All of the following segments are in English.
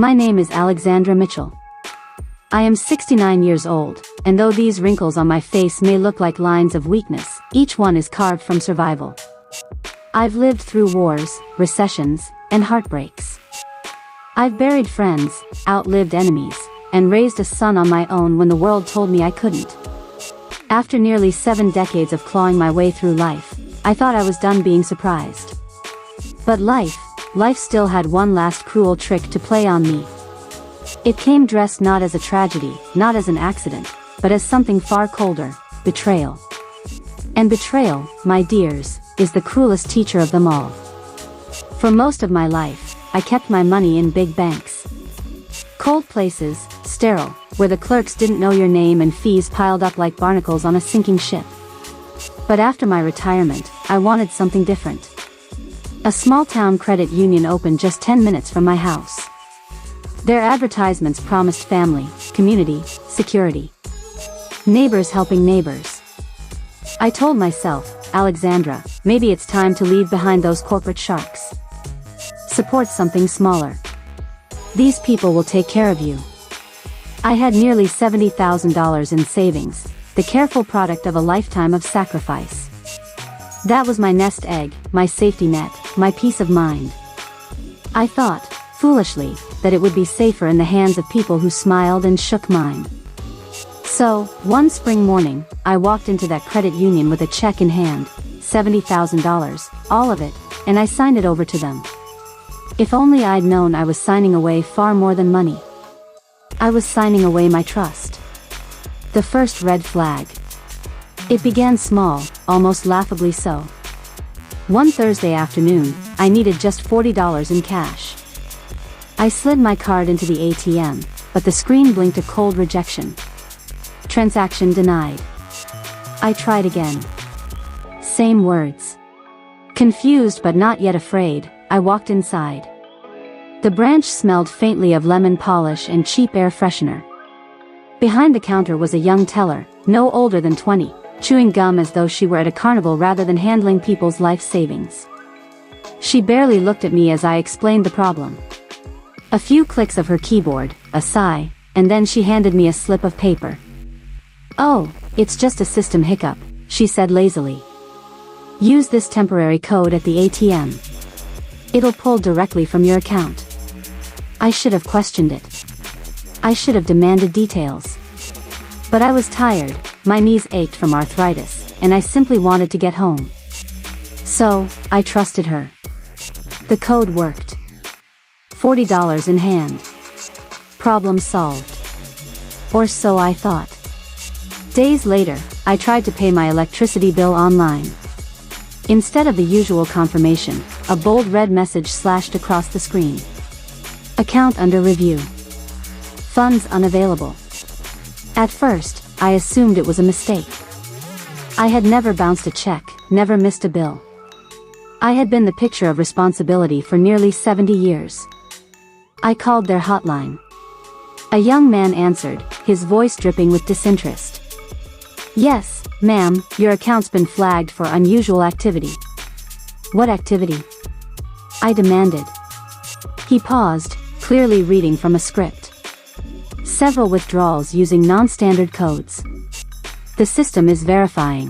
My name is Alexandra Mitchell. I am 69 years old, and though these wrinkles on my face may look like lines of weakness, each one is carved from survival. I've lived through wars, recessions, and heartbreaks. I've buried friends, outlived enemies, and raised a son on my own when the world told me I couldn't. After nearly 7 decades of clawing my way through life, I thought I was done being surprised. But life still had one last cruel trick to play on me. It came dressed not as a tragedy, not as an accident, but as something far colder: betrayal. And betrayal, my dears, is the cruelest teacher of them all. For most of my life, I kept my money in big banks. Cold places, sterile, where the clerks didn't know your name and fees piled up like barnacles on a sinking ship. But after my retirement, I wanted something different. A small-town credit union opened just 10 minutes from my house. Their advertisements promised family, community, security. Neighbors helping neighbors. I told myself, Alexandra, maybe it's time to leave behind those corporate sharks. Support something smaller. These people will take care of you. I had nearly $70,000 in savings, the careful product of a lifetime of sacrifice. That was my nest egg, my safety net, my peace of mind. I thought, foolishly, that it would be safer in the hands of people who smiled and shook mine. So, one spring morning, I walked into that credit union with a check in hand, $70,000, all of it, and I signed it over to them. If only I'd known I was signing away far more than money. I was signing away my trust. The first red flag. It began small, almost laughably so. One Thursday afternoon, I needed just $40 in cash. I slid my card into the ATM, but the screen blinked a cold rejection. Transaction denied. I tried again. Same words. Confused but not yet afraid, I walked inside. The branch smelled faintly of lemon polish and cheap air freshener. Behind the counter was a young teller, no older than 20, chewing gum as though she were at a carnival rather than handling people's life savings. She barely looked at me as I explained the problem. A few clicks of her keyboard, a sigh, and then she handed me a slip of paper. "Oh, it's just a system hiccup," she said lazily. "Use this temporary code at the ATM. It'll pull directly from your account." I should have questioned it. I should have demanded details. But I was tired, my knees ached from arthritis, and I simply wanted to get home. So, I trusted her. The code worked. $40 in hand. Problem solved. Or so I thought. Days later, I tried to pay my electricity bill online. Instead of the usual confirmation, a bold red message slashed across the screen. Account under review. Funds unavailable. At first, I assumed it was a mistake. I had never bounced a check, never missed a bill. I had been the picture of responsibility for nearly 70 years. I called their hotline. A young man answered, his voice dripping with disinterest. "Yes, ma'am, your account's been flagged for unusual activity." "What activity?" I demanded. He paused, clearly reading from a script. "Several withdrawals using non-standard codes. The system is verifying."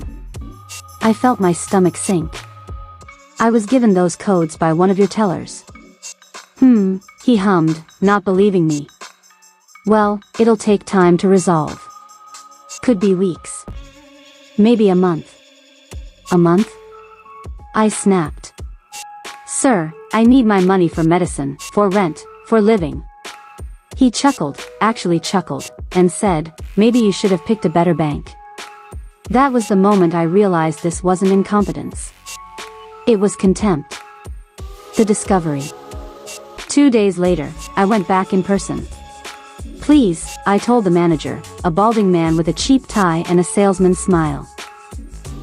I felt my stomach sink. "I was given those codes by one of your tellers." He hummed, not believing me. "Well, it'll take time to resolve. Could be weeks. Maybe a month." "A month?" I snapped. "Sir, I need my money for medicine, for rent, for living." He chuckled, actually chuckled, and said, "Maybe you should have picked a better bank." That was the moment I realized this wasn't incompetence. It was contempt. The discovery. 2 days later, I went back in person. "Please," I told the manager, a balding man with a cheap tie and a salesman's smile.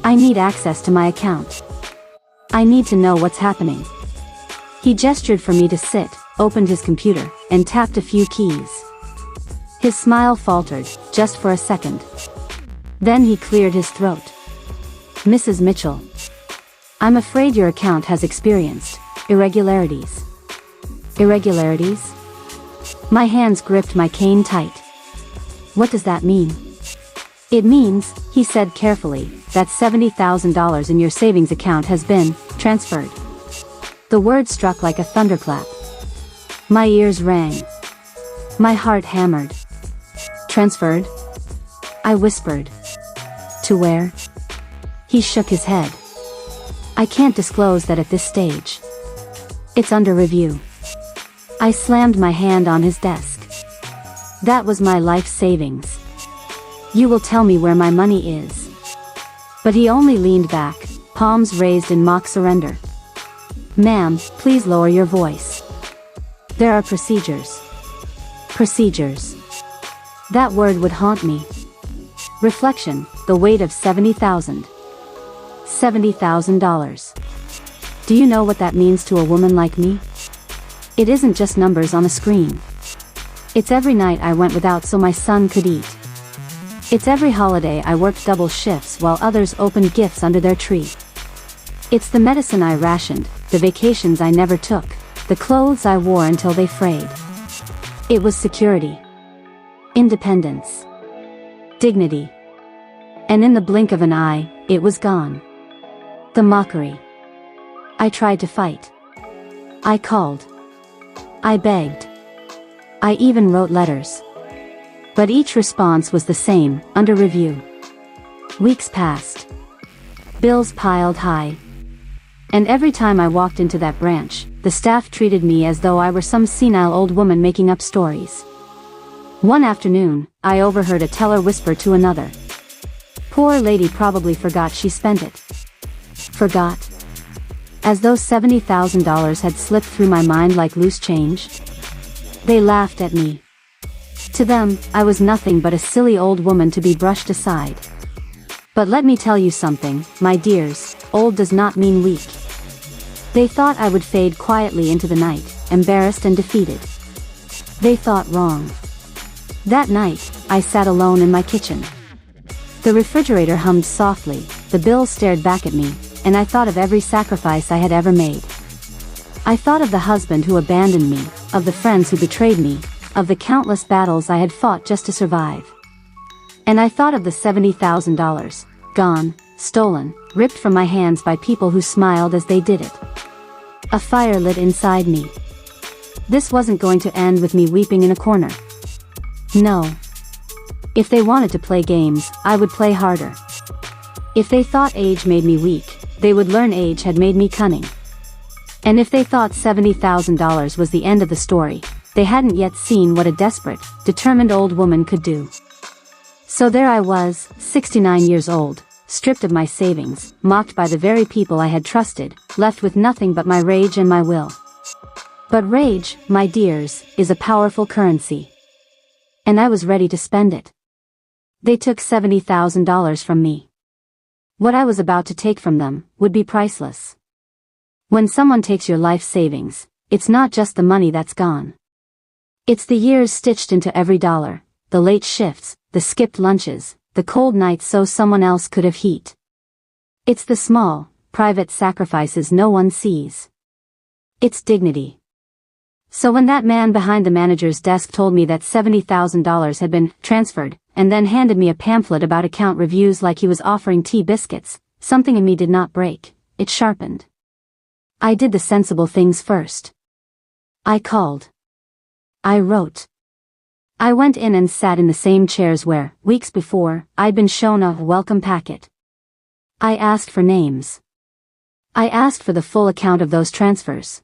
"I need access to my account. I need to know what's happening." He gestured for me to sit, opened his computer, and tapped a few keys. His smile faltered, just for a second. Then he cleared his throat. "Mrs. Mitchell, I'm afraid your account has experienced irregularities." "Irregularities?" My hands gripped my cane tight. What does that mean? It means, he said carefully, that $70,000 in your savings account has been transferred. The word struck like a thunderclap. My ears rang. My heart hammered. Transferred? I whispered. To where? He shook his head. I can't disclose that at this stage. It's under review. I slammed my hand on his desk. That was my life savings. You will tell me where my money is. But he only leaned back, palms raised in mock surrender. Ma'am, please lower your voice. There are procedures. Procedures. That word would haunt me. Reflection, the weight of $70,000. $70,000. Do you know what that means to a woman like me? It isn't just numbers on a screen. It's every night I went without so my son could eat. It's every holiday I worked double shifts while others opened gifts under their tree. It's the medicine I rationed, the vacations I never took, the clothes I wore until they frayed. It was security. Independence. Dignity. And in the blink of an eye, it was gone. The mockery. I tried to fight. I called. I begged. I even wrote letters. But each response was the same, under review. Weeks passed. Bills piled high. And every time I walked into that branch, the staff treated me as though I were some senile old woman making up stories. One afternoon, I overheard a teller whisper to another. Poor lady probably forgot she spent it. Forgot? As though $70,000 had slipped through my mind like loose change. They laughed at me. To them, I was nothing but a silly old woman to be brushed aside. But let me tell you something, my dears, old does not mean weak. They thought I would fade quietly into the night, embarrassed and defeated. They thought wrong. That night, I sat alone in my kitchen. The refrigerator hummed softly, the bills stared back at me, and I thought of every sacrifice I had ever made. I thought of the husband who abandoned me, of the friends who betrayed me, of the countless battles I had fought just to survive. And I thought of the $70,000, gone, stolen, ripped from my hands by people who smiled as they did it. A fire lit inside me. This wasn't going to end with me weeping in a corner. No. If they wanted to play games, I would play harder. If they thought age made me weak, they would learn age had made me cunning. And if they thought $70,000 was the end of the story, they hadn't yet seen what a desperate, determined old woman could do. So there I was, 69 years old, stripped of my savings, mocked by the very people I had trusted, left with nothing but my rage and my will. But rage, my dears, is a powerful currency. And I was ready to spend it. They took $70,000 from me. What I was about to take from them would be priceless. When someone takes your life savings, it's not just the money that's gone. It's the years stitched into every dollar, the late shifts, the skipped lunches, the cold nights so someone else could have heat. It's the small, private sacrifices no one sees. It's dignity. So when that man behind the manager's desk told me that $70,000 had been transferred, and then handed me a pamphlet about account reviews like he was offering tea biscuits, something in me did not break, it sharpened. I did the sensible things first. I called. I wrote. I went in and sat in the same chairs where, weeks before, I'd been shown a welcome packet. I asked for names. I asked for the full account of those transfers.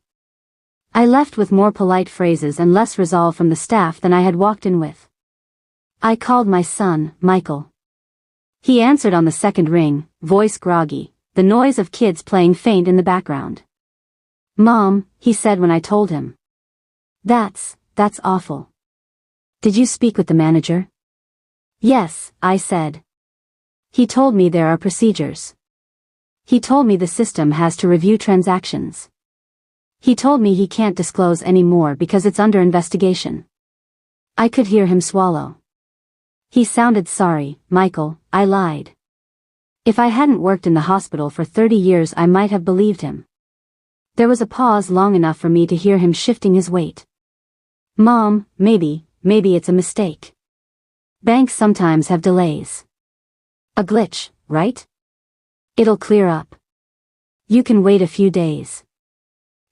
I left with more polite phrases and less resolve from the staff than I had walked in with. I called my son, Michael. He answered on the second ring, voice groggy, the noise of kids playing faint in the background. Mom, he said when I told him. That's awful. Did you speak with the manager? Yes, I said. He told me there are procedures. He told me the system has to review transactions. He told me he can't disclose any more because it's under investigation. I could hear him swallow. He sounded sorry, Michael, I lied. If I hadn't worked in the hospital for 30 years I might have believed him. There was a pause long enough for me to hear him shifting his weight. Mom, maybe it's a mistake. Banks sometimes have delays. A glitch, right? It'll clear up. You can wait a few days.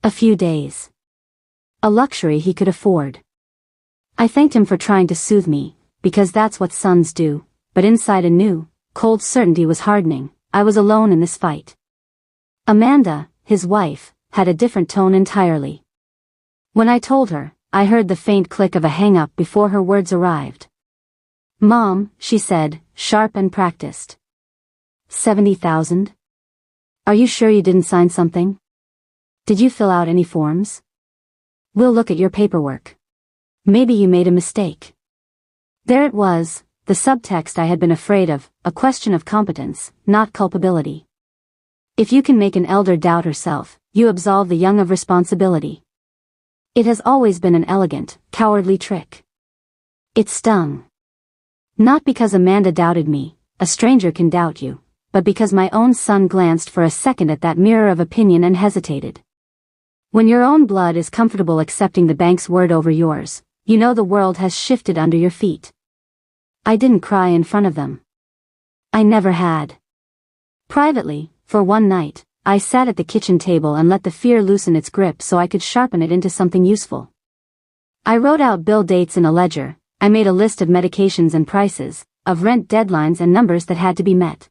A few days. A luxury he could afford. I thanked him for trying to soothe me, because that's what sons do, but inside a new, cold certainty was hardening. I was alone in this fight. Amanda, his wife, had a different tone entirely. When I told her, I heard the faint click of a hang-up before her words arrived. Mom, she said, sharp and practiced. 70,000? Are you sure you didn't sign something? Did you fill out any forms? We'll look at your paperwork. Maybe you made a mistake. There it was, the subtext I had been afraid of, a question of competence, not culpability. If you can make an elder doubt herself, you absolve the young of responsibility. It has always been an elegant, cowardly trick. It stung. Not because Amanda doubted me, a stranger can doubt you, but because my own son glanced for a second at that mirror of opinion and hesitated. When your own blood is comfortable accepting the bank's word over yours, you know the world has shifted under your feet. I didn't cry in front of them. I never had. Privately, for one night, I sat at the kitchen table and let the fear loosen its grip so I could sharpen it into something useful. I wrote out bill dates in a ledger, I made a list of medications and prices, of rent deadlines and numbers that had to be met.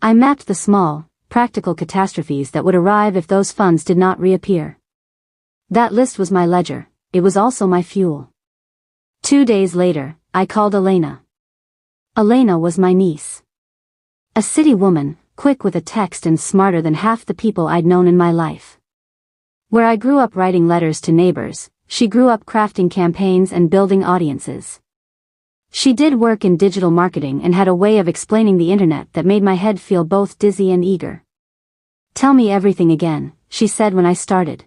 I mapped the small, practical catastrophes that would arrive if those funds did not reappear. That list was my ledger, it was also my fuel. 2 days later, I called Elena. Elena was my niece. A city woman, quick with a text and smarter than half the people I'd known in my life. Where I grew up writing letters to neighbors, she grew up crafting campaigns and building audiences. She did work in digital marketing and had a way of explaining the internet that made my head feel both dizzy and eager. Tell me everything again, she said when I started.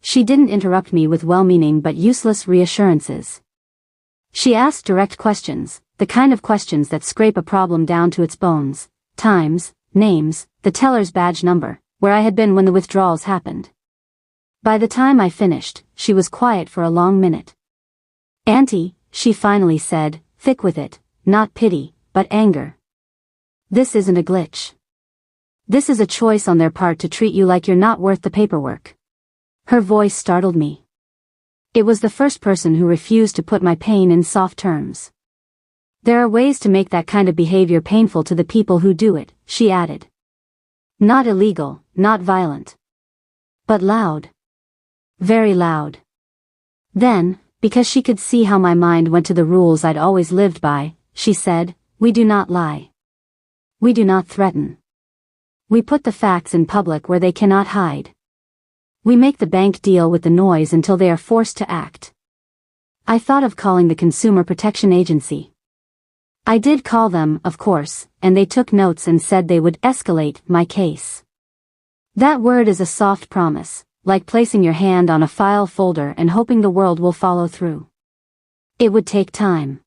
She didn't interrupt me with well-meaning but useless reassurances. She asked direct questions, the kind of questions that scrape a problem down to its bones. Times, names, the teller's badge number, where I had been when the withdrawals happened. By the time I finished, she was quiet for a long minute. Auntie, she finally said, thick with it, not pity, but anger. This isn't a glitch. This is a choice on their part to treat you like you're not worth the paperwork. Her voice startled me. It was the first person who refused to put my pain in soft terms. There are ways to make that kind of behavior painful to the people who do it, she added. Not illegal, not violent. But loud. Very loud. Then, because she could see how my mind went to the rules I'd always lived by, she said, we do not lie. We do not threaten. We put the facts in public where they cannot hide. We make the bank deal with the noise until they are forced to act. I thought of calling the Consumer Protection Agency. I did call them, of course, and they took notes and said they would escalate my case. That word is a soft promise, like placing your hand on a file folder and hoping the world will follow through. It would take time.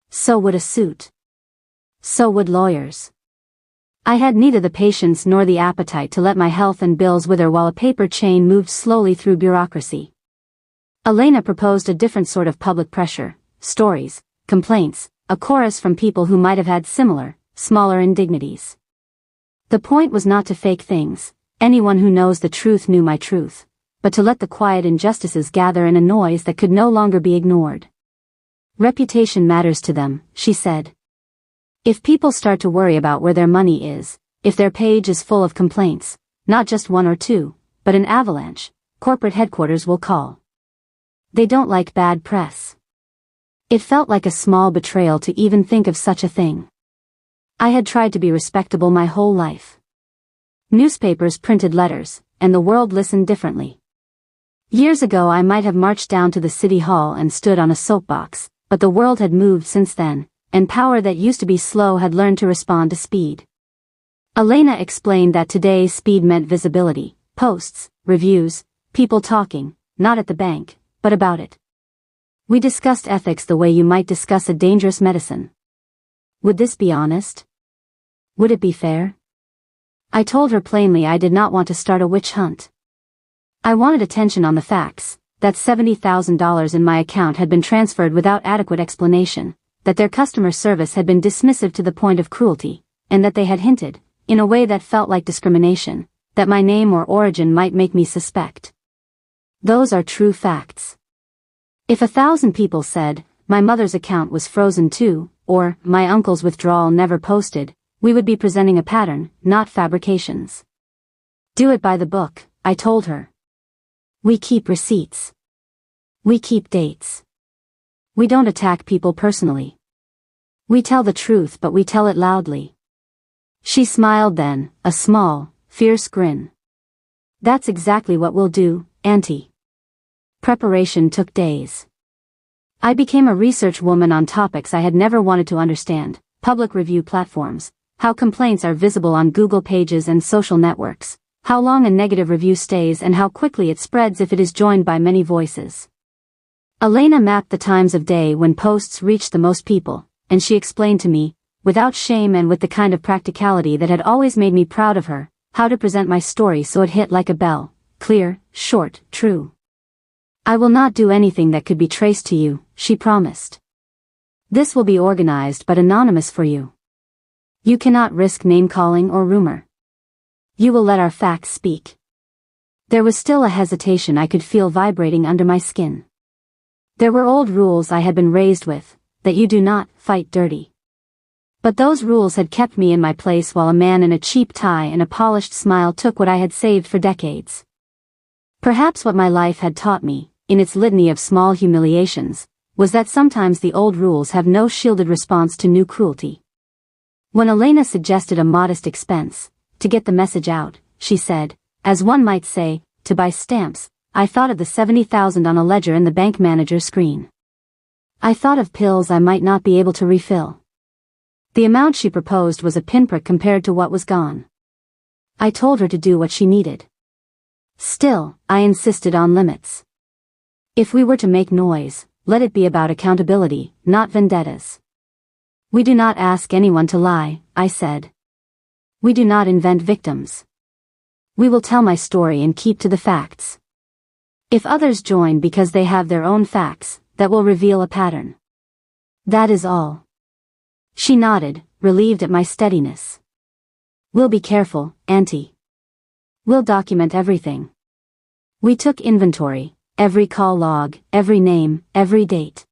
So would a suit. So would lawyers. I had neither the patience nor the appetite to let my health and bills wither while a paper chain moved slowly through bureaucracy. Elena proposed a different sort of public pressure, stories, complaints, a chorus from people who might have had similar, smaller indignities. The point was not to fake things. Anyone who knows the truth knew my truth, but to let the quiet injustices gather in a noise that could no longer be ignored. Reputation matters to them, she said. If people start to worry about where their money is, if their page is full of complaints, not just one or two, but an avalanche, corporate headquarters will call. They don't like bad press. It felt like a small betrayal to even think of such a thing. I had tried to be respectable my whole life. Newspapers printed letters, and the world listened differently. Years ago I might have marched down to the city hall and stood on a soapbox, but the world had moved since then, and power that used to be slow had learned to respond to speed. Elena explained that today speed meant visibility, posts, reviews, people talking, not at the bank, but about it. We discussed ethics the way you might discuss a dangerous medicine. Would this be honest? Would it be fair? I told her plainly I did not want to start a witch hunt. I wanted attention on the facts, that $70,000 in my account had been transferred without adequate explanation, that their customer service had been dismissive to the point of cruelty, and that they had hinted, in a way that felt like discrimination, that my name or origin might make me suspect. Those are true facts. If 1,000 people said, my mother's account was frozen too, or, my uncle's withdrawal never posted, we would be presenting a pattern, not fabrications. Do it by the book, I told her. We keep receipts. We keep dates. We don't attack people personally. We tell the truth, but we tell it loudly. She smiled then, a small, fierce grin. That's exactly what we'll do, Auntie. Preparation took days. I became a research woman on topics I had never wanted to understand: public review platforms, how complaints are visible on Google pages and social networks, how long a negative review stays and how quickly it spreads if it is joined by many voices. Elena mapped the times of day when posts reached the most people, and she explained to me, without shame and with the kind of practicality that had always made me proud of her, how to present my story so it hit like a bell: clear, short, true. I will not do anything that could be traced to you, she promised. This will be organized but anonymous for you. You cannot risk name-calling or rumor. You will let our facts speak. There was still a hesitation I could feel vibrating under my skin. There were old rules I had been raised with, that you do not fight dirty. But those rules had kept me in my place while a man in a cheap tie and a polished smile took what I had saved for decades. Perhaps what my life had taught me, in its litany of small humiliations, was that sometimes the old rules have no shielded response to new cruelty. When Elena suggested a modest expense, to get the message out, she said, as one might say, to buy stamps, I thought of the $70,000 on a ledger in the bank manager's screen. I thought of pills I might not be able to refill. The amount she proposed was a pinprick compared to what was gone. I told her to do what she needed. Still, I insisted on limits. If we were to make noise, let it be about accountability, not vendettas. We do not ask anyone to lie, I said. We do not invent victims. We will tell my story and keep to the facts. If others join because they have their own facts, that will reveal a pattern. That is all. She nodded, relieved at my steadiness. We'll be careful, Auntie. We'll document everything. We took inventory, every call log, every name, every date.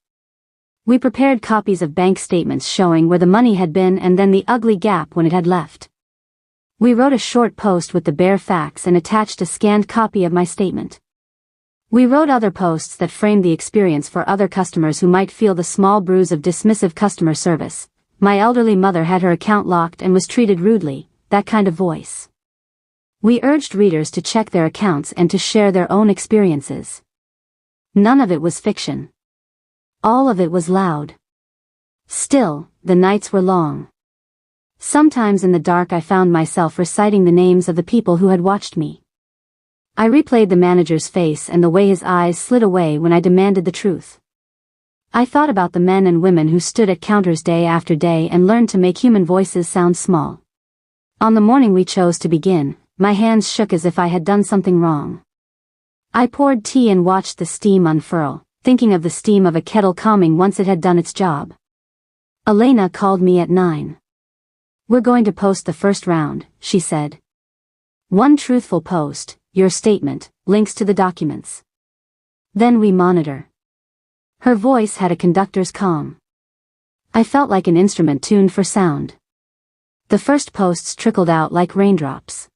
We prepared copies of bank statements showing where the money had been and then the ugly gap when it had left. We wrote a short post with the bare facts and attached a scanned copy of my statement. We wrote other posts that framed the experience for other customers who might feel the small bruise of dismissive customer service. My elderly mother had her account locked and was treated rudely, that kind of voice. We urged readers to check their accounts and to share their own experiences. None of it was fiction. All of it was loud. Still, the nights were long. Sometimes in the dark I found myself reciting the names of the people who had watched me. I replayed the manager's face and the way his eyes slid away when I demanded the truth. I thought about the men and women who stood at counters day after day and learned to make human voices sound small. On the morning we chose to begin, my hands shook as if I had done something wrong. I poured tea and watched the steam unfurl, thinking of the steam of a kettle calming once it had done its job. Elena called me at 9. We're going to post the first round, she said. One truthful post, your statement, links to the documents. Then we monitor. Her voice had a conductor's calm. I felt like an instrument tuned for sound. The first posts trickled out like raindrops.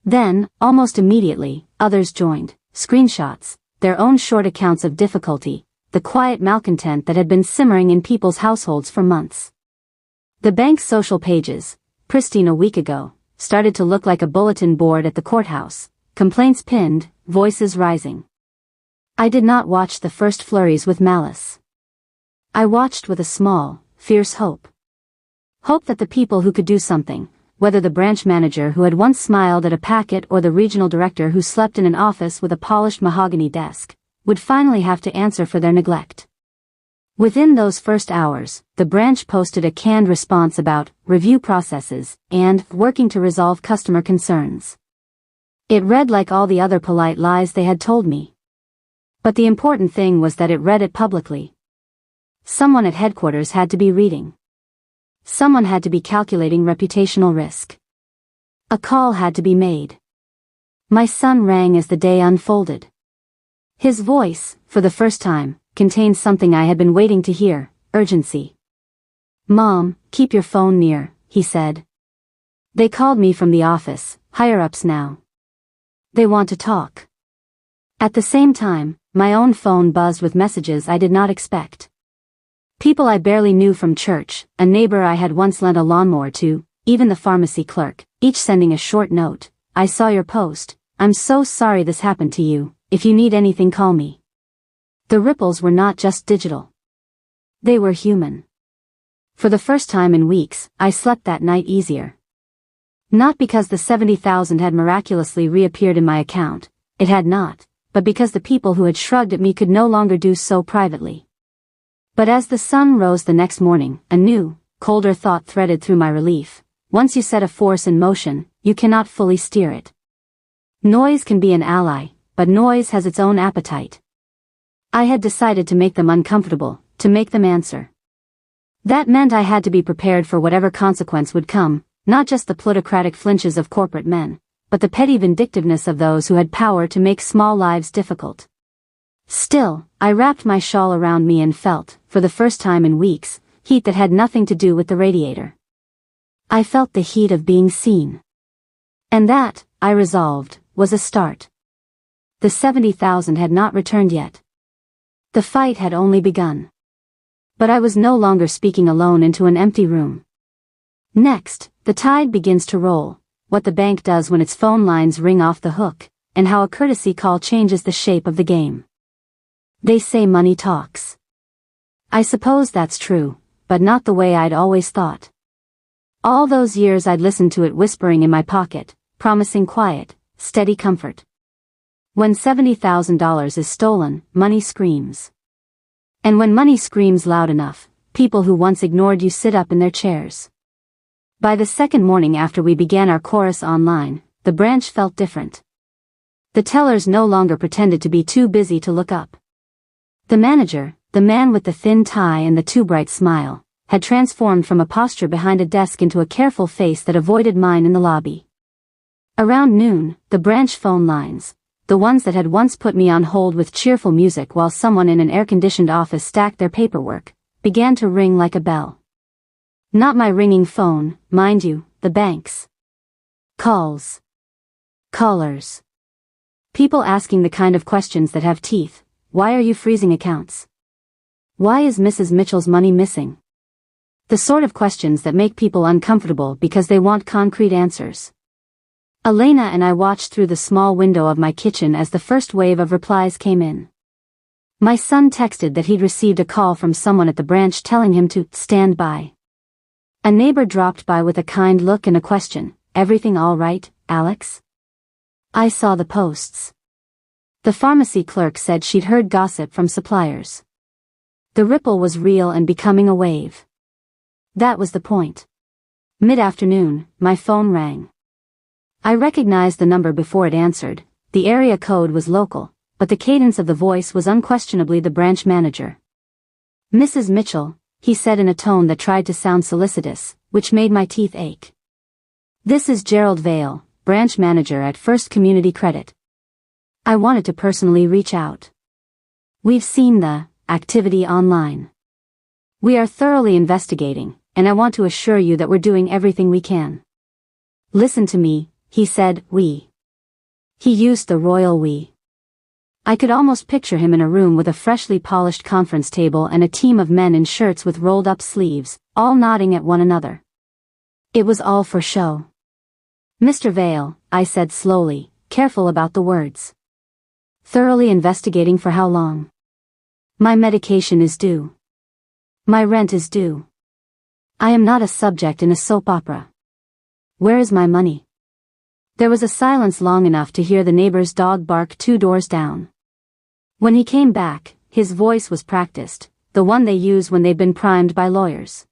Then, almost immediately, others joined, screenshots, their own short accounts of difficulty, the quiet malcontent that had been simmering in people's households for months. The bank's social pages, pristine a week ago, started to look like a bulletin board at the courthouse, complaints pinned, voices rising. I did not watch the first flurries with malice. I watched with a small, fierce hope. Hope that the people who could do something, whether the branch manager who had once smiled at a packet or the regional director who slept in an office with a polished mahogany desk, would finally have to answer for their neglect. Within those first hours, the branch posted a canned response about review processes and working to resolve customer concerns. It read like all the other polite lies they had told me. But the important thing was that it read it publicly. Someone at headquarters had to be reading. Someone had to be calculating reputational risk. A call had to be made. My son rang as the day unfolded. His voice, for the first time, contained something I had been waiting to hear: urgency. "Mom, keep your phone near," he said. "They called me from the office, higher-ups now. They want to talk." At the same time, my own phone buzzed with messages I did not expect. People I barely knew from church, a neighbor I had once lent a lawnmower to, even the pharmacy clerk, each sending a short note: "I saw your post. I'm so sorry this happened to you. If you need anything, call me." The ripples were not just digital. They were human. For the first time in weeks, I slept that night easier. Not because the $70,000 had miraculously reappeared in my account, it had not, but because the people who had shrugged at me could no longer do so privately. But as the sun rose the next morning, a new, colder thought threaded through my relief: once you set a force in motion, you cannot fully steer it. Noise can be an ally, but noise has its own appetite. I had decided to make them uncomfortable, to make them answer. That meant I had to be prepared for whatever consequence would come, not just the plutocratic flinches of corporate men, but the petty vindictiveness of those who had power to make small lives difficult. Still, I wrapped my shawl around me and felt, for the first time in weeks, heat that had nothing to do with the radiator. I felt the heat of being seen. And that, I resolved, was a start. The $70,000 had not returned yet. The fight had only begun. But I was no longer speaking alone into an empty room. Next, the tide begins to roll, what the bank does when its phone lines ring off the hook, and how a courtesy call changes the shape of the game. They say money talks. I suppose that's true, but not the way I'd always thought. All those years I'd listened to it whispering in my pocket, promising quiet, steady comfort. When $70,000 is stolen, money screams. And when money screams loud enough, people who once ignored you sit up in their chairs. By the second morning after we began our chorus online, the branch felt different. The tellers no longer pretended to be too busy to look up. The manager, the man with the thin tie and the too bright smile, had transformed from a posture behind a desk into a careful face that avoided mine in the lobby. Around noon, the branch phone lines, the ones that had once put me on hold with cheerful music while someone in an air-conditioned office stacked their paperwork, began to ring like a bell. Not my ringing phone, mind you, the bank's. Calls. Callers. People asking the kind of questions that have teeth. Why are you freezing accounts? Why is Mrs. Mitchell's money missing? The sort of questions that make people uncomfortable because they want concrete answers. Elena and I watched through the small window of my kitchen as the first wave of replies came in. My son texted that he'd received a call from someone at the branch telling him to stand by. A neighbor dropped by with a kind look and a question: "Everything all right, Alex?" I saw the posts. The pharmacy clerk said she'd heard gossip from suppliers. The ripple was real and becoming a wave. That was the point. Mid-afternoon, my phone rang. I recognized the number before it answered. The area code was local, but the cadence of the voice was unquestionably the branch manager. "Mrs. Mitchell," he said in a tone that tried to sound solicitous, which made my teeth ache. "This is Gerald Vale, branch manager at First Community Credit. I wanted to personally reach out. We've seen the activity online. We are thoroughly investigating, and I want to assure you that we're doing everything we can." "Listen to me," he said. "We." He used the royal we. I could almost picture him in a room with a freshly polished conference table and a team of men in shirts with rolled-up sleeves, all nodding at one another. It was all for show. "Mr. Vale," I said slowly, careful about the words. "Thoroughly investigating for how long?" "My medication is due. My rent is due. I am not a subject in a soap opera. Where is my money?" There was a silence long enough to hear the neighbor's dog bark 2 doors down. When he came back, his voice was practiced, the one they use when they've been primed by lawyers.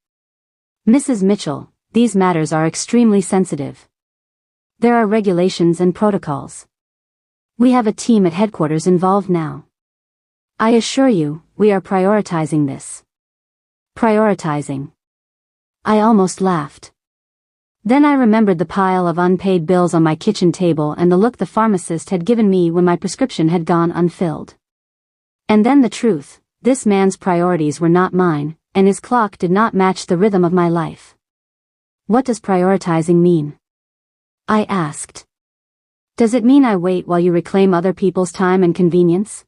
"Mrs. Mitchell, these matters are extremely sensitive. There are regulations and protocols. We have a team at headquarters involved now. I assure you, we are prioritizing this. Prioritizing. I almost laughed. Then I remembered the pile of unpaid bills on my kitchen table and the look the pharmacist had given me when my prescription had gone unfilled. And then the truth, this man's priorities were not mine, and his clock did not match the rhythm of my life. What does prioritizing mean? I asked. Does it mean I wait while you reclaim other people's time and convenience?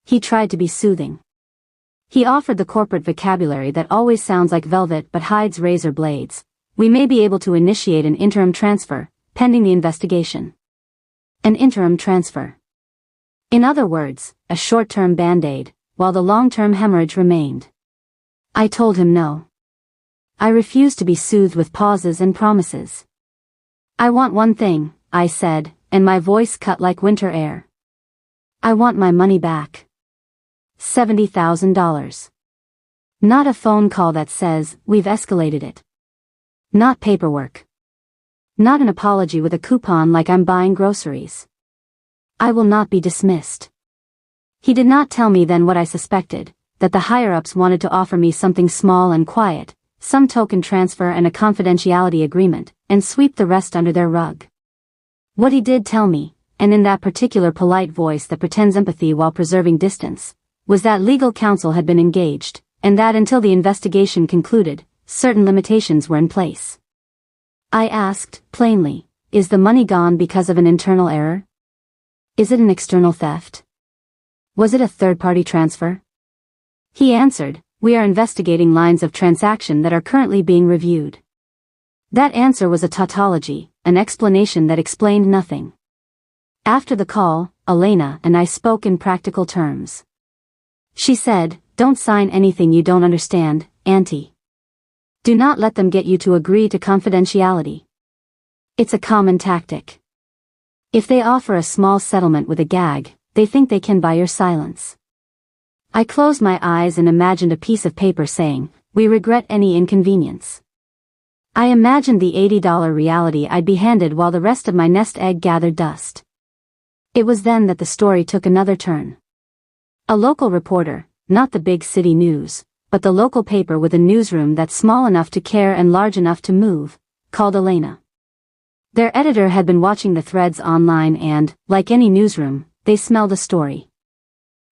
He tried to be soothing. He offered the corporate vocabulary that always sounds like velvet but hides razor blades. We may be able to initiate an interim transfer, pending the investigation. An interim transfer. In other words, a short-term band-aid, while the long-term hemorrhage remained. I told him no. I refused to be soothed with pauses and promises. I want one thing, I said, and my voice cut like winter air. I want my money back. $70,000. Not a phone call that says, we've escalated it. Not paperwork. Not an apology with a coupon like I'm buying groceries. I will not be dismissed. He did not tell me then what I suspected, that the higher-ups wanted to offer me something small and quiet, some token transfer and a confidentiality agreement, and sweep the rest under their rug. What he did tell me, and in that particular polite voice that pretends empathy while preserving distance, was that legal counsel had been engaged, and that until the investigation concluded, certain limitations were in place. I asked, plainly, is the money gone because of an internal error? Is it an external theft? Was it a third-party transfer? He answered, we are investigating lines of transaction that are currently being reviewed. That answer was a tautology, an explanation that explained nothing. After the call, Elena and I spoke in practical terms. She said, don't sign anything you don't understand, Auntie. Do not let them get you to agree to confidentiality. It's a common tactic. If they offer a small settlement with a gag, they think they can buy your silence. I closed my eyes and imagined a piece of paper saying, we regret any inconvenience. I imagined the $80 reality I'd be handed while the rest of my nest egg gathered dust. It was then that the story took another turn. A local reporter, not the big city news, but the local paper with a newsroom that's small enough to care and large enough to move, called Elena. Their editor had been watching the threads online and, like any newsroom, they smelled a story.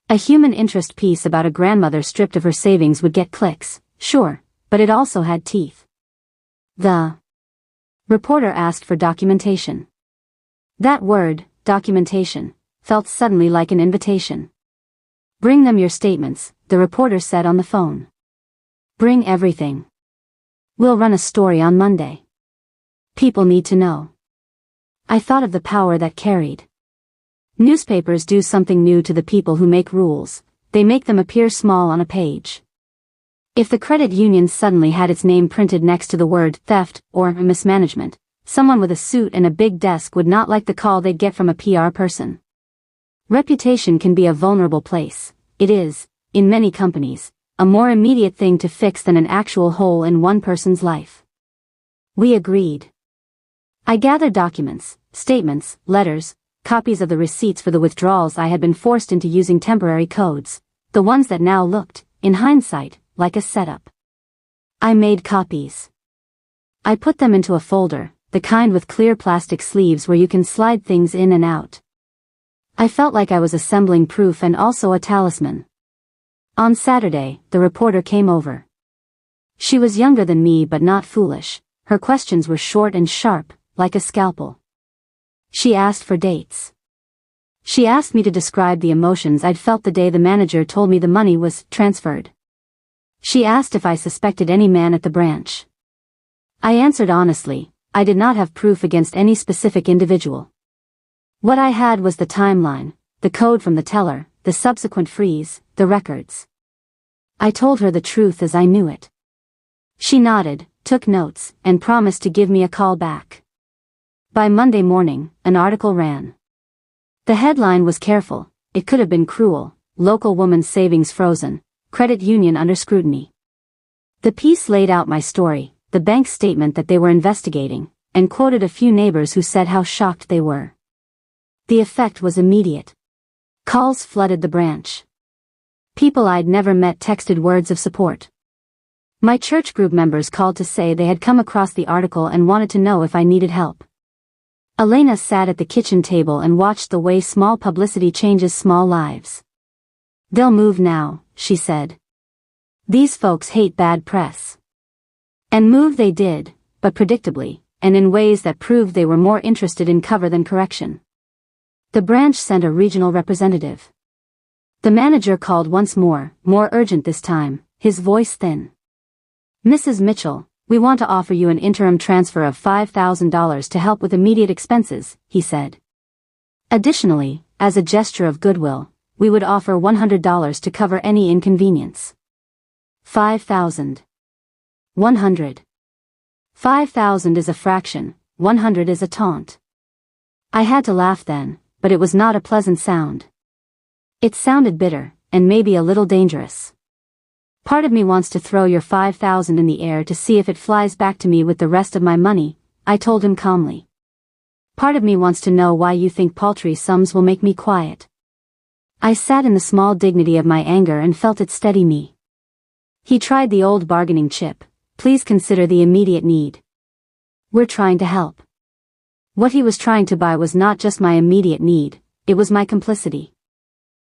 A human interest piece about a grandmother stripped of her savings would get clicks, sure, but it also had teeth. The reporter asked for documentation. That word, documentation, felt suddenly like an invitation. Bring them your statements, the reporter said on the phone. Bring everything. We'll run a story on Monday. People need to know. I thought of the power that carried. Newspapers do something new to the people who make rules, they make them appear small on a page. If the credit union suddenly had its name printed next to the word theft or mismanagement, someone with a suit and a big desk would not like the call they'd get from a PR person. Reputation can be a vulnerable place. It is, in many companies, a more immediate thing to fix than an actual hole in one person's life. We agreed. I gathered documents, statements, letters, copies of the receipts for the withdrawals I had been forced into using temporary codes, the ones that now looked, in hindsight, like a setup. I made copies. I put them into a folder, the kind with clear plastic sleeves where you can slide things in and out. I felt like I was assembling proof and also a talisman. On Saturday, the reporter came over. She was younger than me but not foolish. Her questions were short and sharp, like a scalpel. She asked for dates. She asked me to describe the emotions I'd felt the day the manager told me the money was transferred. She asked if I suspected any man at the branch. I answered honestly, I did not have proof against any specific individual. What I had was the timeline, the code from the teller, the subsequent freeze, the records. I told her the truth as I knew it. She nodded, took notes, and promised to give me a call back. By Monday morning, an article ran. The headline was careful, it could have been cruel, local woman's savings frozen, credit union under scrutiny. The piece laid out my story, the bank's statement that they were investigating, and quoted a few neighbors who said how shocked they were. The effect was immediate. Calls flooded the branch. People I'd never met texted words of support. My church group members called to say they had come across the article and wanted to know if I needed help. Elena sat at the kitchen table and watched the way small publicity changes small lives. "They'll move now," she said. "These folks hate bad press." And move they did, but predictably, and in ways that proved they were more interested in cover than correction. The branch sent a regional representative. The manager called once more urgent this time, his voice thin. "Mrs. Mitchell, we want to offer you an interim transfer of $5,000 to help with immediate expenses," he said. "Additionally, as a gesture of goodwill, we would offer $100 to cover any inconvenience." 5,000. 100. 5,000 is a fraction, 100 is a taunt. I had to laugh then, but it was not a pleasant sound. It sounded bitter, and maybe a little dangerous. "Part of me wants to throw your 5,000 in the air to see if it flies back to me with the rest of my money," I told him calmly. "Part of me wants to know why you think paltry sums will make me quiet." I sat in the small dignity of my anger and felt it steady me. He tried the old bargaining chip, "Please consider the immediate need. We're trying to help." What he was trying to buy was not just my immediate need, it was my complicity.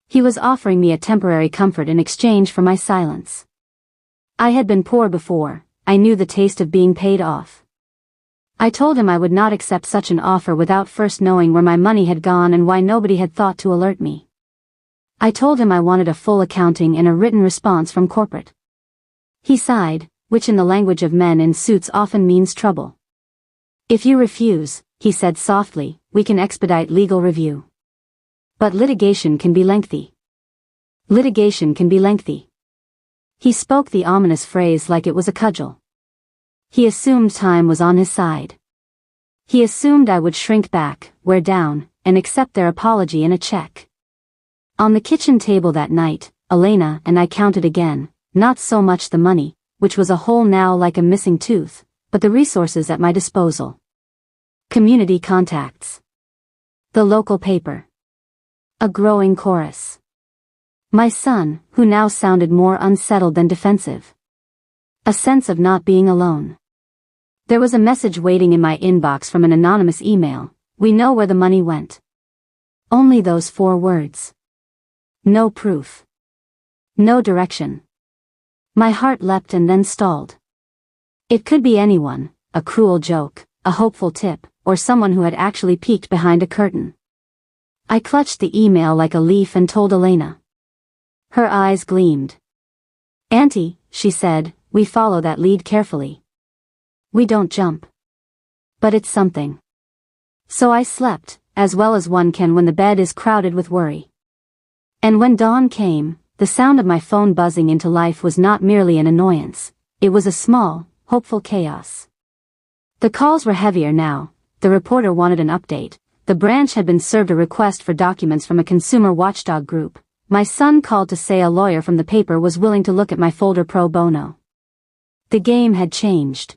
He was offering me a temporary comfort in exchange for my silence. I had been poor before, I knew the taste of being paid off. I told him I would not accept such an offer without first knowing where my money had gone and why nobody had thought to alert me. I told him I wanted a full accounting and a written response from corporate. He sighed, which in the language of men in suits often means trouble. "If you refuse," he said softly, "we can expedite legal review. But litigation can be lengthy. Litigation can be lengthy." He spoke the ominous phrase like it was a cudgel. He assumed time was on his side. He assumed I would shrink back, wear down, and accept their apology in a check. On the kitchen table that night, Elena and I counted again, not so much the money, which was a hole now like a missing tooth, but the resources at my disposal. Community contacts. The local paper. A growing chorus. My son, who now sounded more unsettled than defensive. A sense of not being alone. There was a message waiting in my inbox from an anonymous email, "We know where the money went." Only those 4 words. No proof. No direction. My heart leapt and then stalled. It could be anyone, a cruel joke, a hopeful tip, or someone who had actually peeked behind a curtain. I clutched the email like a leaf and told Elena. Her eyes gleamed. "Auntie," she said, "we follow that lead carefully. We don't jump. But it's something." So I slept, as well as one can when the bed is crowded with worry. And when dawn came, the sound of my phone buzzing into life was not merely an annoyance, it was a small, hopeful chaos. The calls were heavier now. The reporter wanted an update. The branch had been served a request for documents from a consumer watchdog group. My son called to say a lawyer from the paper was willing to look at my folder pro bono. The game had changed.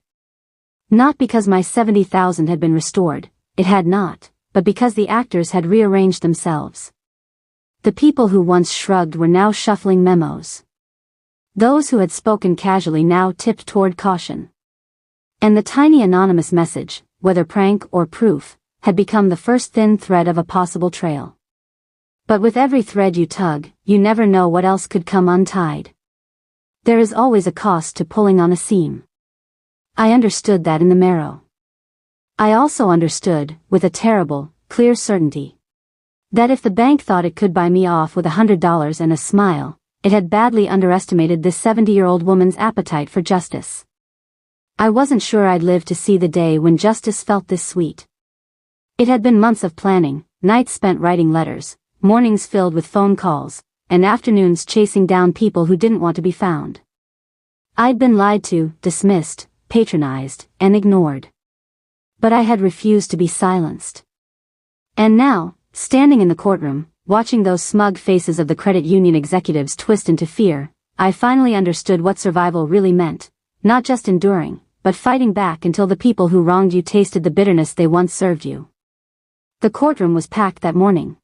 Not because my 70,000 had been restored, it had not, but because the actors had rearranged themselves. The people who once shrugged were now shuffling memos. Those who had spoken casually now tipped toward caution. And the tiny anonymous message, whether prank or proof, had become the first thin thread of a possible trail. But with every thread you tug, you never know what else could come untied. There is always a cost to pulling on a seam. I understood that in the marrow. I also understood, with a terrible, clear certainty, that if the bank thought it could buy me off with $100 and a smile, it had badly underestimated this 70-year-old woman's appetite for justice. I wasn't sure I'd live to see the day when justice felt this sweet. It had been months of planning, nights spent writing letters, mornings filled with phone calls, and afternoons chasing down people who didn't want to be found. I'd been lied to, dismissed, patronized, and ignored. But I had refused to be silenced. And now, standing in the courtroom, watching those smug faces of the credit union executives twist into fear, I finally understood what survival really meant, not just enduring, but fighting back until the people who wronged you tasted the bitterness they once served you. The courtroom was packed that morning.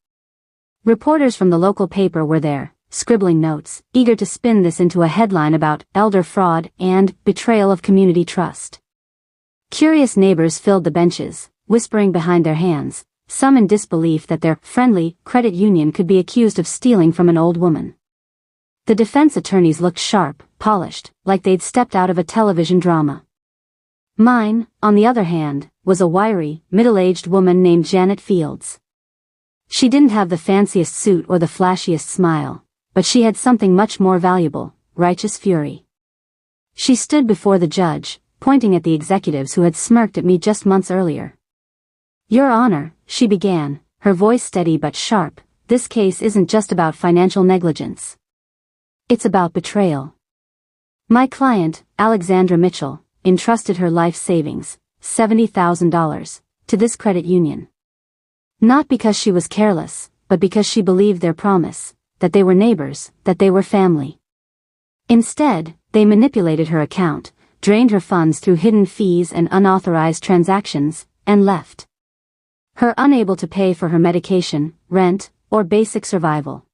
Reporters from the local paper were there, scribbling notes, eager to spin this into a headline about elder fraud and betrayal of community trust. Curious neighbors filled the benches, whispering behind their hands, some in disbelief that their friendly credit union could be accused of stealing from an old woman. The defense attorneys looked sharp, polished, like they'd stepped out of a television drama. Mine, on the other hand, was a wiry, middle-aged woman named Janet Fields. She didn't have the fanciest suit or the flashiest smile, but she had something much more valuable: righteous fury. She stood before the judge, pointing at the executives who had smirked at me just months earlier. "Your Honor," she began, her voice steady but sharp, "this case isn't just about financial negligence. It's about betrayal. My client, Alexandra Mitchell, entrusted her life savings, $70,000, to this credit union. Not because she was careless, but because she believed their promise, that they were neighbors, that they were family. Instead, they manipulated her account, drained her funds through hidden fees and unauthorized transactions, and left her unable to pay for her medication, rent, or basic survival."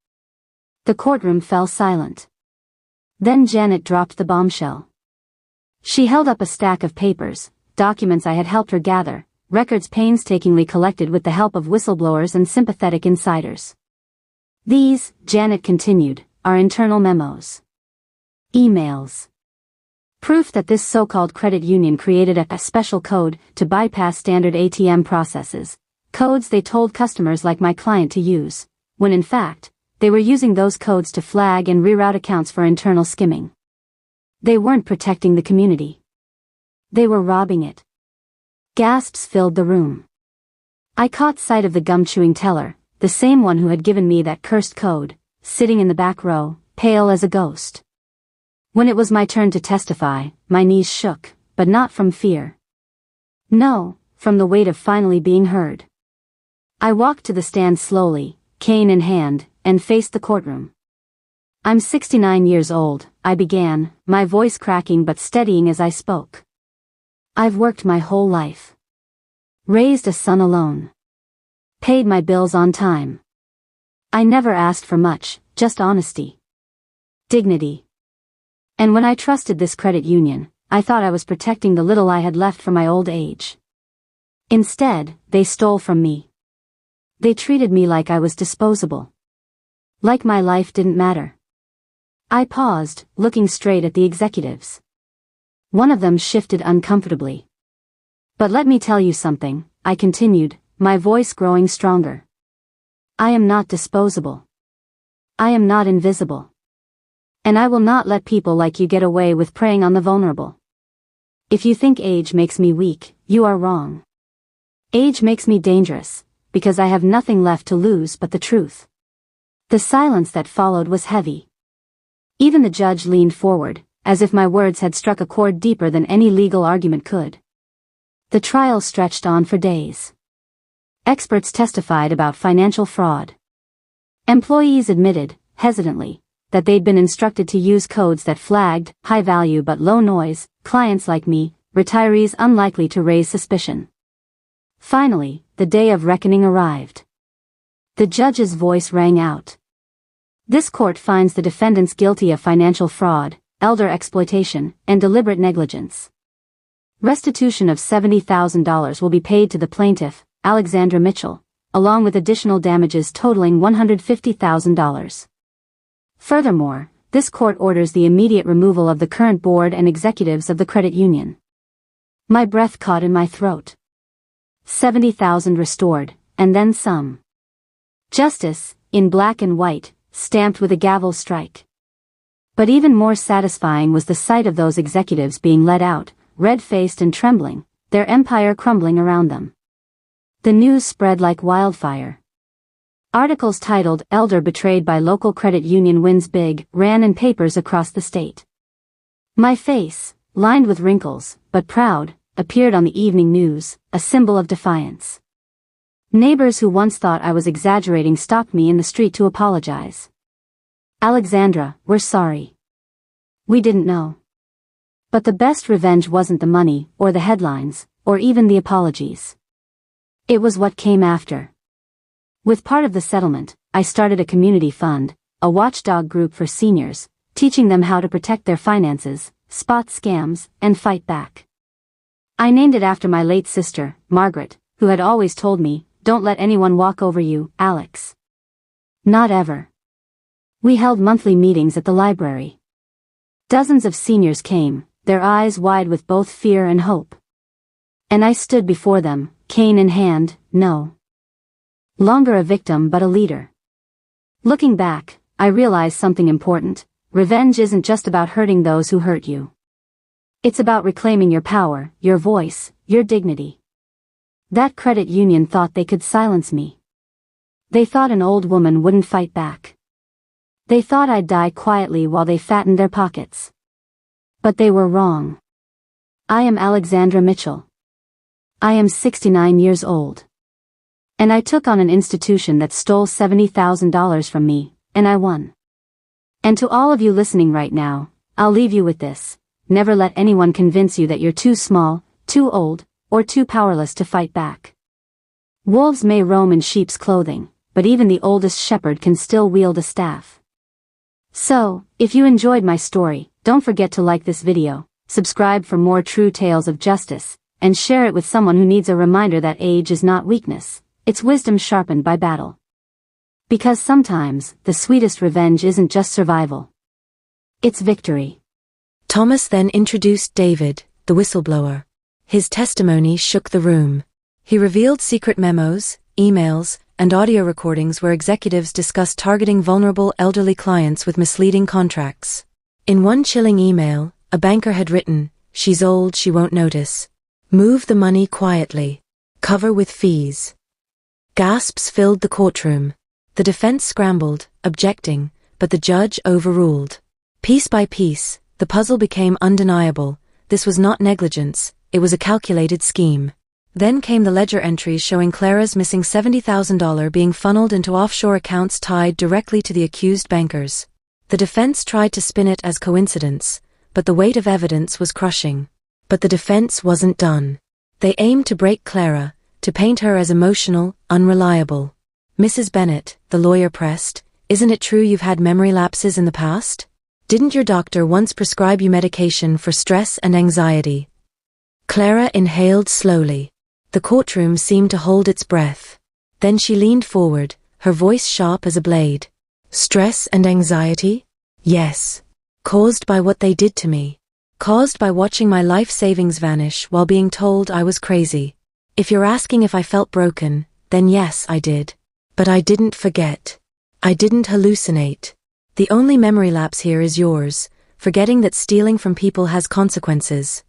The courtroom fell silent. Then Janet dropped the bombshell. She held up a stack of papers, documents I had helped her gather, records painstakingly collected with the help of whistleblowers and sympathetic insiders. "These," Janet continued, "are internal memos. Emails. Proof that this so-called credit union created a special code to bypass standard ATM processes, codes they told customers like my client to use, when in fact, they were using those codes to flag and reroute accounts for internal skimming. They weren't protecting the community. They were robbing it." Gasps filled the room. I caught sight of the gum-chewing teller, the same one who had given me that cursed code, sitting in the back row, pale as a ghost. When it was my turn to testify, my knees shook, but not from fear. No, from the weight of finally being heard. I walked to the stand slowly, cane in hand, and faced the courtroom. "I'm 69 years old," I began, my voice cracking but steadying as I spoke. "I've worked my whole life. Raised a son alone. Paid my bills on time. I never asked for much, just honesty. Dignity. And when I trusted this credit union, I thought I was protecting the little I had left for my old age. Instead, they stole from me. They treated me like I was disposable. Like my life didn't matter." I paused, looking straight at the executives. One of them shifted uncomfortably. "But let me tell you something," I continued, my voice growing stronger. "I am not disposable. I am not invisible. And I will not let people like you get away with preying on the vulnerable. If you think age makes me weak, you are wrong. Age makes me dangerous, because I have nothing left to lose but the truth." The silence that followed was heavy. Even the judge leaned forward, as if my words had struck a chord deeper than any legal argument could. The trial stretched on for days. Experts testified about financial fraud. Employees admitted, hesitantly, that they'd been instructed to use codes that flagged high value but low noise clients like me, retirees unlikely to raise suspicion. Finally, the day of reckoning arrived. The judge's voice rang out. "This court finds the defendants guilty of financial fraud, elder exploitation, and deliberate negligence. Restitution of $70,000 will be paid to the plaintiff, Alexandra Mitchell, along with additional damages totaling $150,000. Furthermore, this court orders the immediate removal of the current board and executives of the credit union." My breath caught in my throat. 70,000 restored, and then some. Justice, in black and white, stamped with a gavel strike. But even more satisfying was the sight of those executives being let out, red-faced and trembling, their empire crumbling around them. The news spread like wildfire. Articles titled "Elder Betrayed by Local Credit Union Wins Big" ran in papers across the state. My face, lined with wrinkles, but proud, appeared on the evening news, a symbol of defiance. Neighbors who once thought I was exaggerating stopped me in the street to apologize. "Alexandra, we're sorry. We didn't know." But the best revenge wasn't the money, or the headlines, or even the apologies. It was what came after. With part of the settlement, I started a community fund, a watchdog group for seniors, teaching them how to protect their finances, spot scams, and fight back. I named it after my late sister, Margaret, who had always told me, "Don't let anyone walk over you, Alex." Not ever. We held monthly meetings at the library. Dozens of seniors came, their eyes wide with both fear and hope. And I stood before them, cane in hand, no longer a victim but a leader. Looking back, I realized something important. Revenge isn't just about hurting those who hurt you. It's about reclaiming your power, your voice, your dignity. That credit union thought they could silence me. They thought an old woman wouldn't fight back. They thought I'd die quietly while they fattened their pockets. But they were wrong. I am Alexandra Mitchell. I am 69 years old. And I took on an institution that stole $70,000 from me, and I won. And to all of you listening right now, I'll leave you with this. Never let anyone convince you that you're too small, too old, or too powerless to fight back. Wolves may roam in sheep's clothing, but even the oldest shepherd can still wield a staff. So, if you enjoyed my story, don't forget to like this video, subscribe for more true tales of justice, and share it with someone who needs a reminder that age is not weakness, it's wisdom sharpened by battle. Because sometimes, the sweetest revenge isn't just survival. It's victory. Thomas then introduced David, the whistleblower. His testimony shook the room. He revealed secret memos, emails, and audio recordings where executives discussed targeting vulnerable elderly clients with misleading contracts. In one chilling email, a banker had written, "She's old, she won't notice. Move the money quietly. Cover with fees." Gasps filled the courtroom. The defense scrambled, objecting, but the judge overruled. Piece by piece, the puzzle became undeniable. This was not negligence, it was a calculated scheme. Then came the ledger entries showing Clara's missing $70,000 being funneled into offshore accounts tied directly to the accused bankers. The defense tried to spin it as coincidence, but the weight of evidence was crushing. But the defense wasn't done. They aimed to break Clara, to paint her as emotional, unreliable. "Mrs. Bennett," the lawyer pressed, "isn't it true you've had memory lapses in the past? Didn't your doctor once prescribe you medication for stress and anxiety?" Clara inhaled slowly. The courtroom seemed to hold its breath. Then she leaned forward, her voice sharp as a blade. "Stress and anxiety? Yes. Caused by what they did to me. Caused by watching my life savings vanish while being told I was crazy. If you're asking if I felt broken, then yes, I did. But I didn't forget. I didn't hallucinate. The only memory lapse here is yours, forgetting that stealing from people has consequences."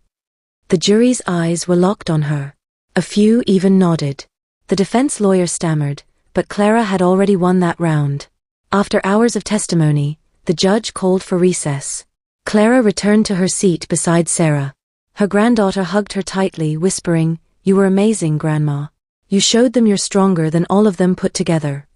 The jury's eyes were locked on her. A few even nodded. The defense lawyer stammered, but Clara had already won that round. After hours of testimony, the judge called for recess. Clara returned to her seat beside Sarah. Her granddaughter hugged her tightly, whispering, "You were amazing, Grandma. You showed them you're stronger than all of them put together."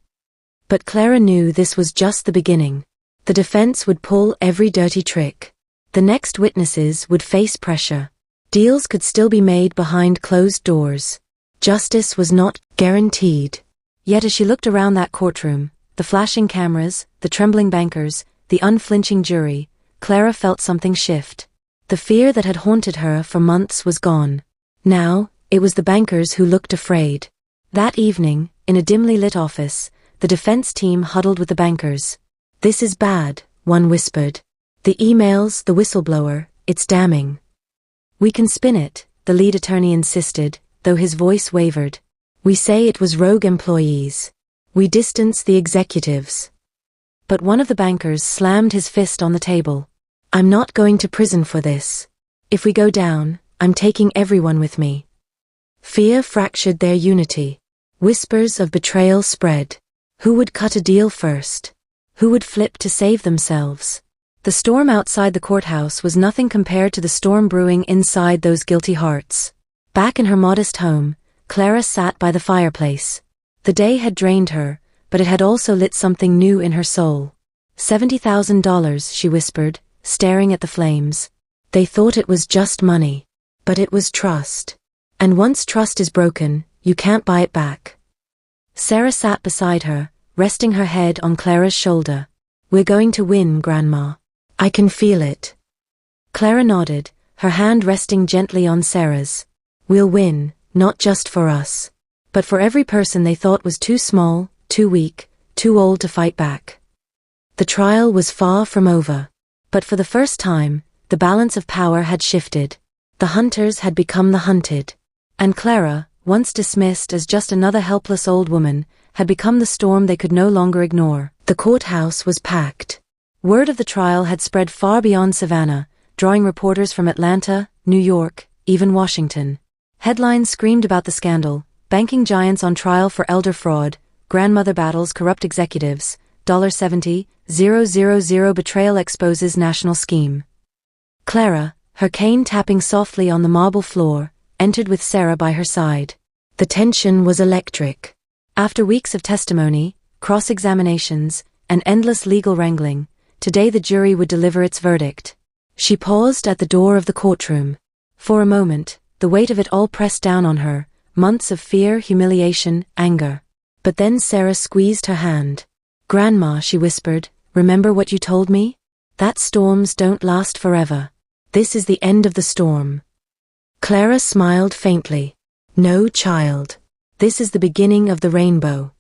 But Clara knew this was just the beginning. The defense would pull every dirty trick. The next witnesses would face pressure. Deals could still be made behind closed doors. Justice was not guaranteed. Yet as she looked around that courtroom, the flashing cameras, the trembling bankers, the unflinching jury, Clara felt something shift. The fear that had haunted her for months was gone. Now, it was the bankers who looked afraid. That evening, in a dimly lit office, the defense team huddled with the bankers. "This is bad," one whispered. "The emails, the whistleblower, it's damning." "We can spin it," the lead attorney insisted, though his voice wavered. "We say it was rogue employees. We distance the executives." But one of the bankers slammed his fist on the table. "I'm not going to prison for this. If we go down, I'm taking everyone with me." Fear fractured their unity. Whispers of betrayal spread. Who would cut a deal first? Who would flip to save themselves? The storm outside the courthouse was nothing compared to the storm brewing inside those guilty hearts. Back in her modest home, Clara sat by the fireplace. The day had drained her, but it had also lit something new in her soul. $70,000, she whispered, staring at the flames. They thought it was just money. But it was trust. And once trust is broken, you can't buy it back. Sarah sat beside her, resting her head on Clara's shoulder. "We're going to win, Grandma. I can feel it." Clara nodded, her hand resting gently on Sarah's. "We'll win, not just for us, but for every person they thought was too small, too weak, too old to fight back." The trial was far from over. But for the first time, the balance of power had shifted. The hunters had become the hunted. And Clara, once dismissed as just another helpless old woman, had become the storm they could no longer ignore. The courthouse was packed. Word of the trial had spread far beyond Savannah, drawing reporters from Atlanta, New York, even Washington. Headlines screamed about the scandal: banking giants on trial for elder fraud, grandmother battles corrupt executives, $70,000 betrayal exposes national scheme. Clara, her cane tapping softly on the marble floor, entered with Sarah by her side. The tension was electric. After weeks of testimony, cross-examinations, and endless legal wrangling, today the jury would deliver its verdict. She paused at the door of the courtroom. For a moment, the weight of it all pressed down on her, months of fear, humiliation, anger. But then Sarah squeezed her hand. "Grandma," she whispered, "remember what you told me? That storms don't last forever. This is the end of the storm." Clara smiled faintly. "No, child. This is the beginning of the rainbow."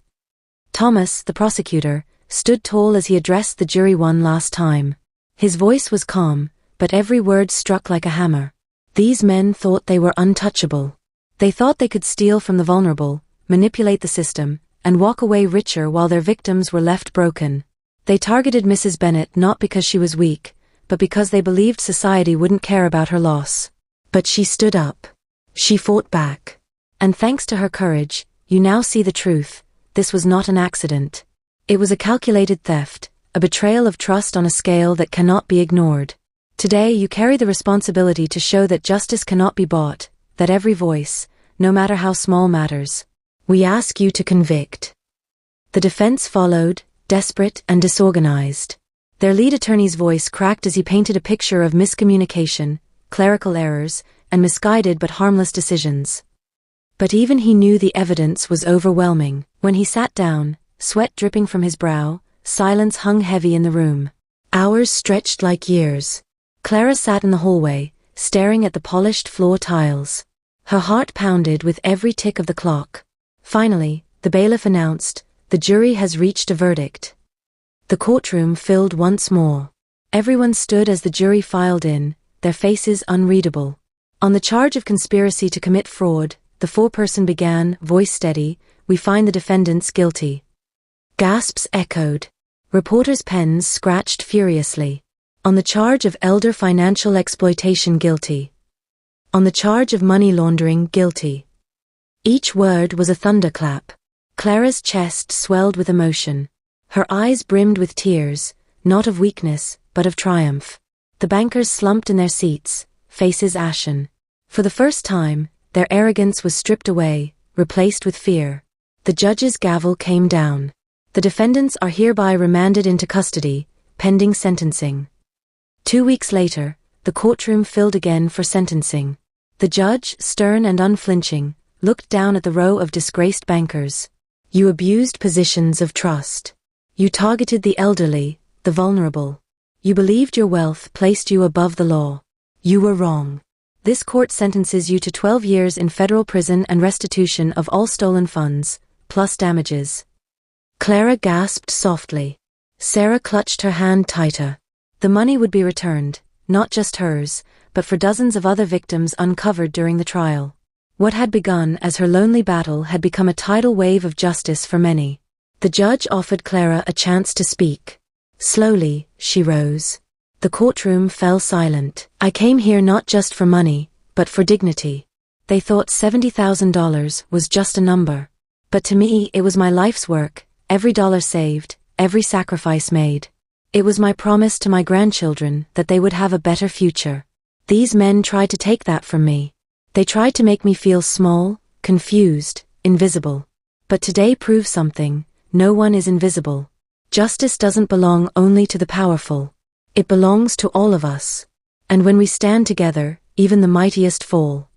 Thomas, the prosecutor, stood tall as he addressed the jury one last time. His voice was calm, but every word struck like a hammer. These men thought they were untouchable. They thought they could steal from the vulnerable, manipulate the system, and walk away richer while their victims were left broken. They targeted Mrs. Bennett not because she was weak, but because they believed society wouldn't care about her loss. But she stood up. She fought back. And thanks to her courage, you now see the truth. This was not an accident. It was a calculated theft, a betrayal of trust on a scale that cannot be ignored. Today you carry the responsibility to show that justice cannot be bought, that every voice, no matter how small, matters. We ask you to convict. The defense followed, desperate and disorganized. Their lead attorney's voice cracked as he painted a picture of miscommunication, clerical errors, and misguided but harmless decisions. But even he knew the evidence was overwhelming. When he sat down, sweat dripping from his brow, silence hung heavy in the room. Hours stretched like years. Clara sat in the hallway, staring at the polished floor tiles. Her heart pounded with every tick of the clock. Finally, the bailiff announced, "The jury has reached a verdict." The courtroom filled once more. Everyone stood as the jury filed in, their faces unreadable. On the charge of conspiracy to commit fraud, the foreperson began, voice steady, "We find the defendants guilty." Gasps echoed. Reporters' pens scratched furiously. On the charge of elder financial exploitation, guilty. On the charge of money laundering, guilty. Each word was a thunderclap. Clara's chest swelled with emotion. Her eyes brimmed with tears, not of weakness, but of triumph. The bankers slumped in their seats, faces ashen. For the first time, their arrogance was stripped away, replaced with fear. The judge's gavel came down. The defendants are hereby remanded into custody, pending sentencing. 2 weeks later, the courtroom filled again for sentencing. The judge, stern and unflinching, looked down at the row of disgraced bankers. "You abused positions of trust. You targeted the elderly, the vulnerable. You believed your wealth placed you above the law. You were wrong. This court sentences you to 12 years in federal prison and restitution of all stolen funds, plus damages." Clara gasped softly. Sarah clutched her hand tighter. The money would be returned, not just hers, but for dozens of other victims uncovered during the trial. What had begun as her lonely battle had become a tidal wave of justice for many. The judge offered Clara a chance to speak. Slowly, she rose. The courtroom fell silent. "I came here not just for money, but for dignity." They thought $70,000 was just a number. But to me, it was my life's work, every dollar saved, every sacrifice made. It was my promise to my grandchildren that they would have a better future. These men tried to take that from me. They tried to make me feel small, confused, invisible. But today proves something: no one is invisible. Justice doesn't belong only to the powerful. It belongs to all of us. And when we stand together, even the mightiest fall.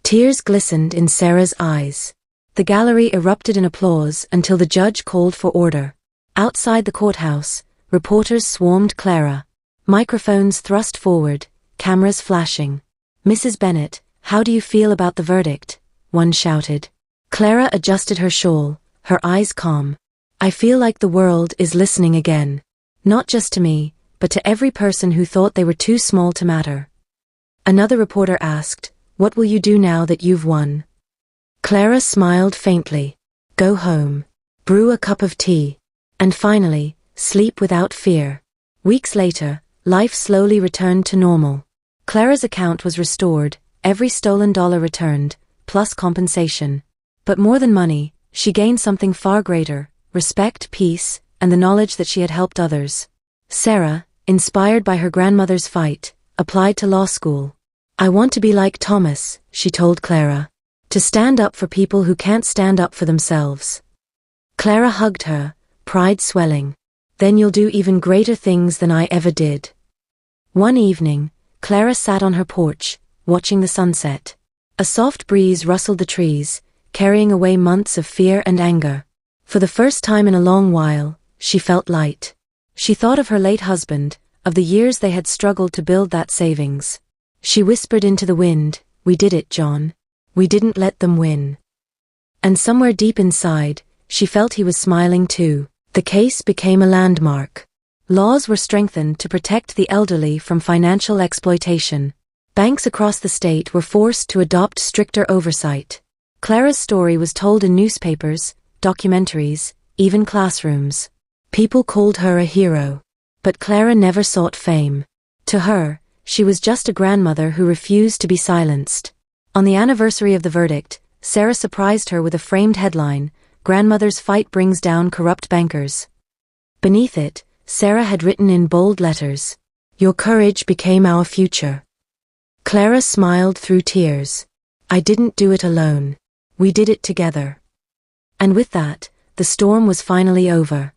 Tears glistened in Sarah's eyes. The gallery erupted in applause until the judge called for order. Outside the courthouse, Reporters swarmed Clara. Microphones thrust forward, cameras flashing. "Mrs. Bennet, how do you feel about the verdict?" one shouted. Clara adjusted her shawl, her eyes calm. "I feel like the world is listening again. Not just to me, but to every person who thought they were too small to matter." Another reporter asked, "What will you do now that you've won?" Clara smiled faintly. "Go home. Brew a cup of tea. And finally, sleep without fear." Weeks later, life slowly returned to normal. Clara's account was restored, every stolen dollar returned, plus compensation. But more than money, she gained something far greater: respect, peace, and the knowledge that she had helped others. Sarah, inspired by her grandmother's fight, applied to law school. "I want to be like Thomas," she told Clara. "To stand up for people who can't stand up for themselves." Clara hugged her, pride swelling. "Then you'll do even greater things than I ever did." One evening, Clara sat on her porch, watching the sunset. A soft breeze rustled the trees, carrying away months of fear and anger. For the first time in a long while, she felt light. She thought of her late husband, of the years they had struggled to build that savings. She whispered into the wind, "We did it, John. We didn't let them win." And somewhere deep inside, she felt he was smiling too. The case became a landmark. Laws were strengthened to protect the elderly from financial exploitation. Banks across the state were forced to adopt stricter oversight. Clara's story was told in newspapers, documentaries, even classrooms. People called her a hero. But Clara never sought fame. To her, she was just a grandmother who refused to be silenced. On the anniversary of the verdict, Sarah surprised her with a framed headline, "Grandmother's Fight Brings Down Corrupt Bankers." Beneath it, Sarah had written in bold letters, "Your courage became our future." Clara smiled through tears. "I didn't do it alone. We did it together." And with that, the storm was finally over.